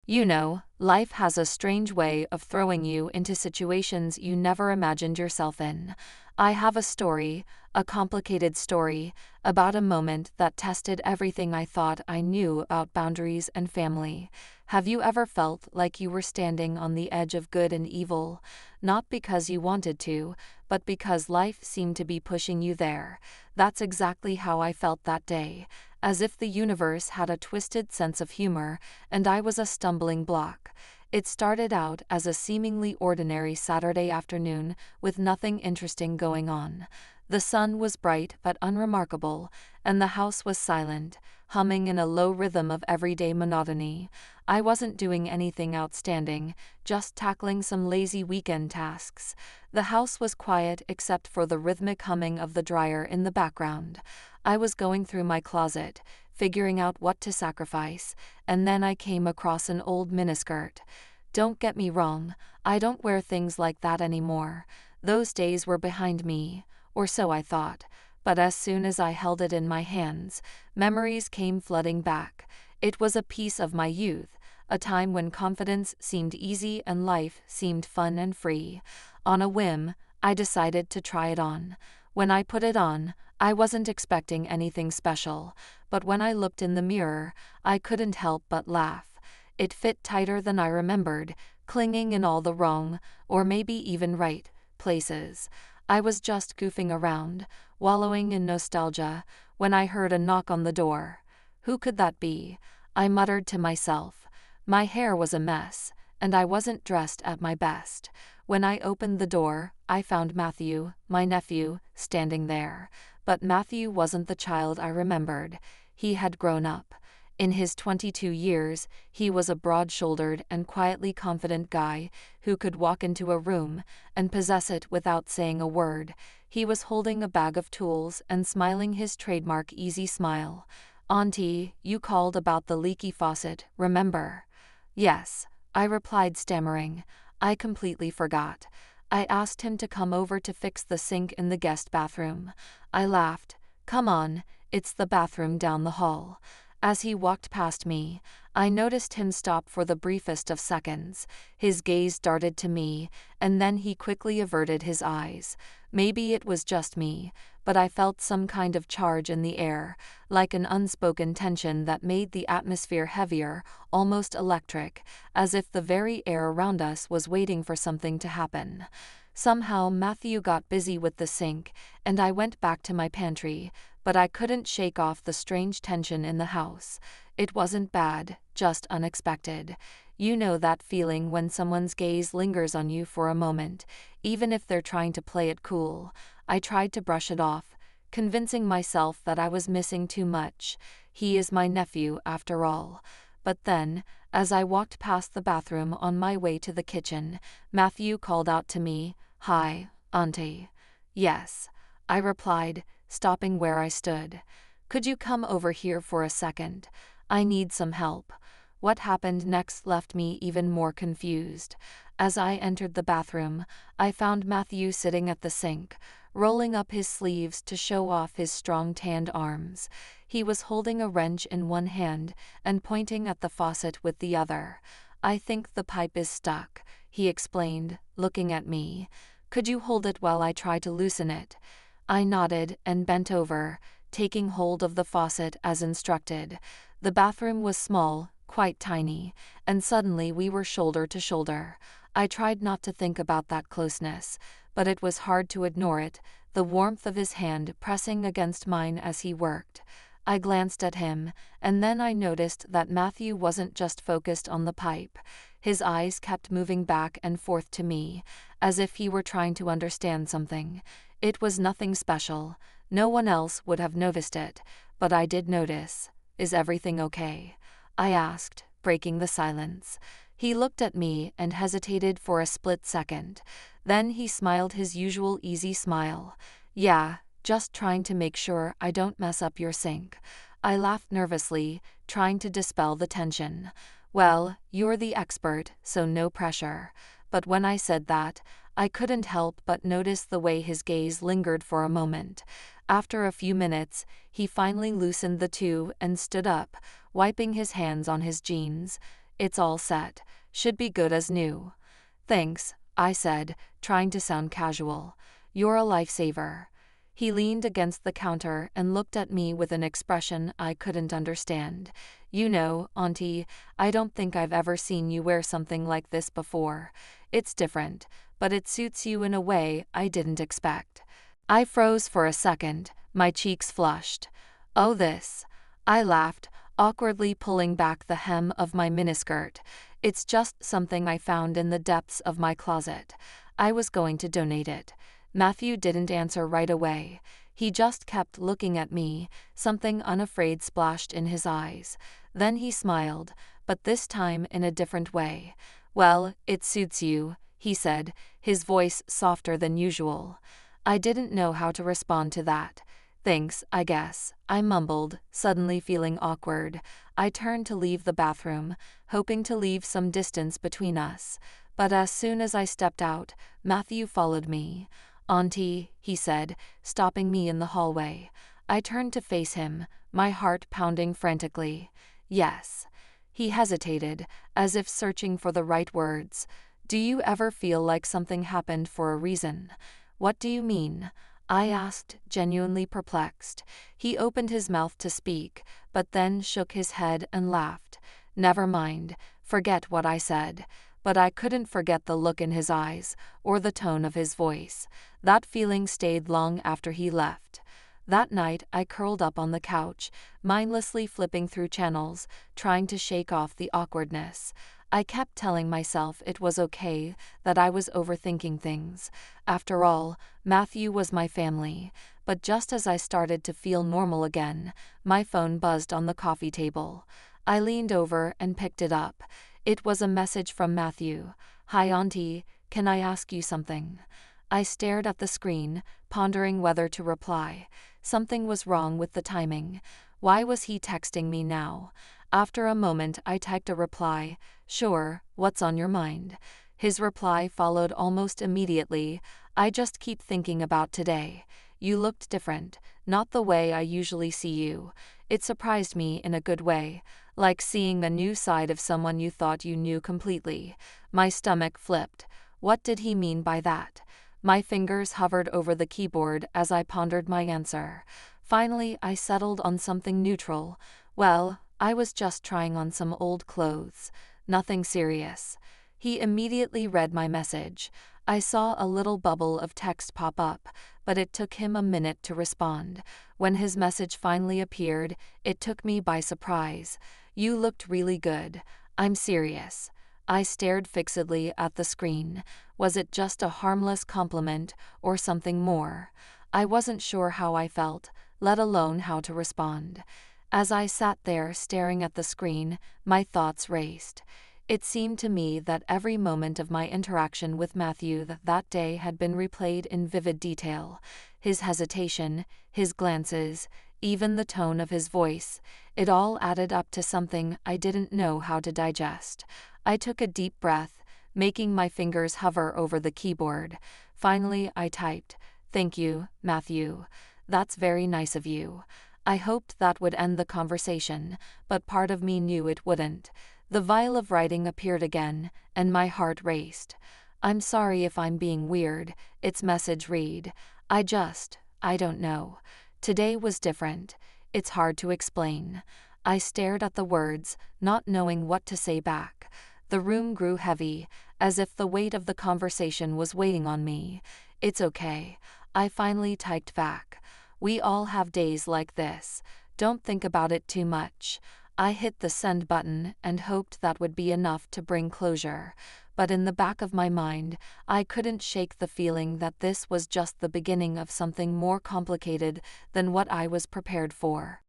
You know, life has a strange way of throwing you into situations you never imagined yourself in. I have a complicated story, about a moment that tested everything I thought I knew about boundaries and family. Have you ever felt like you were standing on the edge of good and evil? Not because you wanted to, but because life seemed to be pushing you there. That's exactly how I felt that day, as if the universe had a twisted sense of humor, and I was a stumbling block. It started out as a seemingly ordinary Saturday afternoon, with nothing interesting going on. The sun was bright but unremarkable, and the house was silent, humming in a low rhythm of everyday monotony. I wasn't doing anything outstanding, just tackling some lazy weekend tasks. The house was quiet except for the rhythmic humming of the dryer in the background. I was going through my closet, figuring out what to sacrifice, and then I came across an old miniskirt. Don't get me wrong, I don't wear things like that anymore. Those days were behind me, or so I thought, but as soon as I held it in my hands, memories came flooding back. It was a piece of my youth, a time when confidence seemed easy and life seemed fun and free. On a whim, I decided to try it on. When I put it on, I wasn't expecting anything special, but when I looked in the mirror, I couldn't help but laugh. It fit tighter than I remembered, clinging in all the wrong, or maybe even right, places. I was just goofing around, wallowing in nostalgia, when I heard a knock on the door. Who could that be? I muttered to myself. My hair was a mess, and I wasn't dressed at my best. When I opened the door, I found Matthew, my nephew, standing there. But Matthew wasn't the child I remembered. He had grown up. In his 22 years, he was a broad-shouldered and quietly confident guy who could walk into a room and possess it without saying a word. He was holding a bag of tools and smiling his trademark easy smile. "Auntie, you called about the leaky faucet, remember?" "Yes," I replied, stammering. I completely forgot. I asked him to come over to fix the sink in the guest bathroom. I laughed. "Come on, it's the bathroom down the hall." As he walked past me, I noticed him stop for the briefest of seconds. His gaze darted to me, and then he quickly averted his eyes. Maybe it was just me, but I felt some kind of charge in the air, like an unspoken tension that made the atmosphere heavier, almost electric, as if the very air around us was waiting for something to happen. Somehow Matthew got busy with the sink, and I went back to my pantry, but I couldn't shake off the strange tension in the house. It wasn't bad, just unexpected. You know that feeling when someone's gaze lingers on you for a moment, even if they're trying to play it cool. I tried to brush it off, convincing myself that I was missing too much. He is my nephew, after all. But then, as I walked past the bathroom on my way to the kitchen, Matthew called out to me, "Hi, Auntie." "Yes," I replied, stopping where I stood. "Could you come over here for a second? I need some help." What happened next left me even more confused. As I entered the bathroom, I found Matthew sitting at the sink, rolling up his sleeves to show off his strong tanned arms. He was holding a wrench in one hand and pointing at the faucet with the other. "I think the pipe is stuck," he explained, looking at me. "Could you hold it while I try to loosen it?" I nodded and bent over, taking hold of the faucet as instructed. The bathroom was small, quite tiny, and suddenly we were shoulder to shoulder. I tried not to think about that closeness, but it was hard to ignore it, the warmth of his hand pressing against mine as he worked. I glanced at him, and then I noticed that Matthew wasn't just focused on the pipe. His eyes kept moving back and forth to me, as if he were trying to understand something. It was nothing special. No one else would have noticed it, but I did notice. "Is everything okay?" I asked, breaking the silence. He looked at me and hesitated for a split second. Then he smiled his usual easy smile. "Yeah, just trying to make sure I don't mess up your sink." I laughed nervously, trying to dispel the tension. "Well, you're the expert, so no pressure." But when I said that, I couldn't help but notice the way his gaze lingered for a moment. After a few minutes, he finally loosened the tube and stood up, wiping his hands on his jeans. It's all set. Should be good as new. Thanks, I said, trying to sound casual. You're a lifesaver. He leaned against the counter and looked at me with an expression I couldn't understand. You know, Auntie, I don't think I've ever seen you wear something like this before. It's different, but it suits you in a way I didn't expect. I froze for a second, my cheeks flushed. Oh, this. I laughed, awkwardly pulling back the hem of my miniskirt. It's just something I found in the depths of my closet. I was going to donate it. Matthew didn't answer right away. He just kept looking at me, something unafraid splashed in his eyes. Then he smiled, but this time in a different way. Well, it suits you, he said, his voice softer than usual. I didn't know how to respond to that. Thanks, I guess, I mumbled, suddenly feeling awkward. I turned to leave the bathroom, hoping to leave some distance between us. But as soon as I stepped out, Matthew followed me. Auntie, he said, stopping me in the hallway. I turned to face him, my heart pounding frantically. Yes. He hesitated, as if searching for the right words. Do you ever feel like something happened for a reason? What do you mean? I asked, genuinely perplexed. He opened his mouth to speak, but then shook his head and laughed. Never mind, forget what I said. But I couldn't forget the look in his eyes, or the tone of his voice. That feeling stayed long after he left. That night I curled up on the couch, mindlessly flipping through channels, trying to shake off the awkwardness. I kept telling myself it was okay, that I was overthinking things. After all, Matthew was my family. But just as I started to feel normal again, my phone buzzed on the coffee table. I leaned over and picked it up. It was a message from Matthew. Hi Auntie, can I ask you something? I stared at the screen, pondering whether to reply. Something was wrong with the timing. Why was he texting me now? After a moment I typed a reply. Sure, what's on your mind? His reply followed almost immediately. I just keep thinking about today. You looked different, not the way I usually see you. It surprised me in a good way, like seeing a new side of someone you thought you knew completely. My stomach flipped. What did he mean by that? My fingers hovered over the keyboard as I pondered my answer. Finally, I settled on something neutral. Well, I was just trying on some old clothes. Nothing serious. He immediately read my message. I saw a little bubble of text pop up, but it took him a minute to respond. When his message finally appeared, it took me by surprise. You looked really good. I'm serious. I stared fixedly at the screen. Was it just a harmless compliment or something more? I wasn't sure how I felt, let alone how to respond. As I sat there staring at the screen, my thoughts raced. It seemed to me that every moment of my interaction with Matthew that day had been replayed in vivid detail. His hesitation, his glances, even the tone of his voice, it all added up to something I didn't know how to digest. I took a deep breath, making my fingers hover over the keyboard. Finally, I typed, "Thank you, Matthew. That's very nice of you." I hoped that would end the conversation, but part of me knew it wouldn't. The vial of writing appeared again, and my heart raced. I'm sorry if I'm being weird, its message read. I don't know. Today was different. It's hard to explain. I stared at the words, not knowing what to say back. The room grew heavy, as if the weight of the conversation was weighing on me. It's okay. I finally typed back. We all have days like this. Don't think about it too much. I hit the send button and hoped that would be enough to bring closure. But in the back of my mind, I couldn't shake the feeling that this was just the beginning of something more complicated than what I was prepared for.